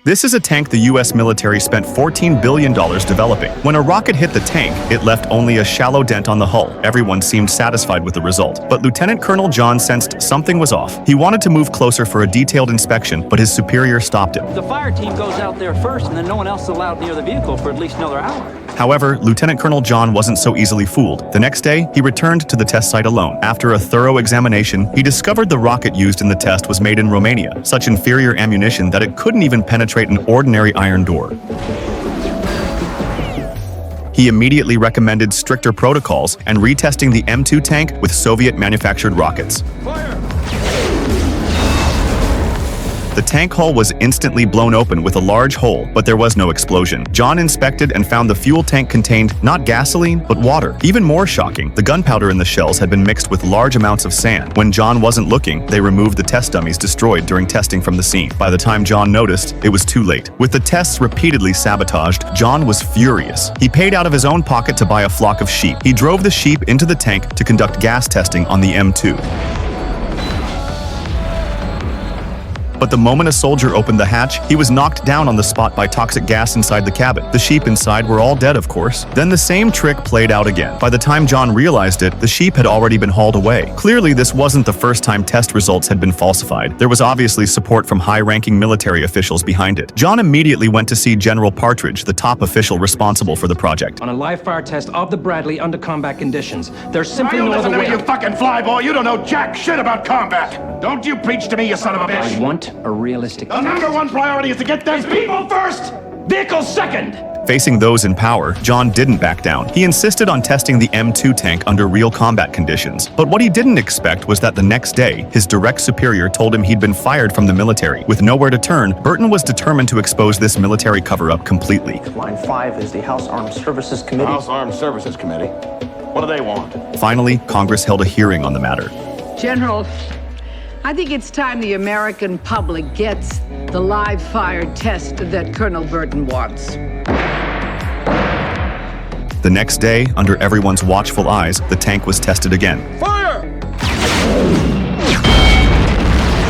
This is a tank the US military spent $14 billion developing. When a rocket hit the tank, it left only a shallow dent on the hull. Everyone seemed satisfied with the result, but Lieutenant Colonel John sensed something was off. He wanted to move closer for a detailed inspection, but his superior stopped him. The fire team goes out there first, and then no one else is allowed near the vehicle for at least another hour. However, Lieutenant Colonel John wasn't so easily fooled. The next day, he returned to the test site alone. After a thorough examination, he discovered the rocket used in the test was made in Romania, such inferior ammunition that it couldn't even penetrate an ordinary iron door. He immediately recommended stricter protocols and retesting the M2 tank with Soviet-manufactured rockets. Fire! The tank hull was instantly blown open with a large hole, but there was no explosion. John inspected and found the fuel tank contained not gasoline, but water. Even more shocking, the gunpowder in the shells had been mixed with large amounts of sand. When John wasn't looking, they removed the test dummies destroyed during testing from the scene. By the time John noticed, it was too late. With the tests repeatedly sabotaged, John was furious. He paid out of his own pocket to buy a flock of sheep. He drove the sheep into the tank to conduct gas testing on the M2. But the moment a soldier opened the hatch, he was knocked down on the spot by toxic gas inside the cabin. The sheep inside were all dead, of course. Then the same trick played out again. By the time John realized it, the sheep had already been hauled away. Clearly, this wasn't the first time test results had been falsified. There was obviously support from high-ranking military officials behind it. John immediately went to see General Partridge, the top official responsible for the project. On a live fire test of the Bradley under combat conditions, there's simply no other way. You fucking flyboy! You don't know jack shit about combat! Don't you preach to me, you son of a bitch! I want a realistic The number one priority is to get those people first! Vehicles second! Facing those in power, John didn't back down. He insisted on testing the M2 tank under real combat conditions. But what he didn't expect was that the next day, his direct superior told him he'd been fired from the military. With nowhere to turn, Burton was determined to expose this military cover-up completely. Line 5 is the House Armed Services Committee. House Armed Services Committee. What do they want? Finally, Congress held a hearing on the matter. General, I think it's time the American public gets the live fire test that Colonel Burton wants. The next day, under everyone's watchful eyes, the tank was tested again. Fire!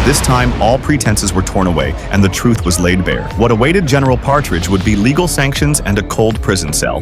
This time, all pretenses were torn away, and the truth was laid bare. What awaited General Partridge would be legal sanctions and a cold prison cell.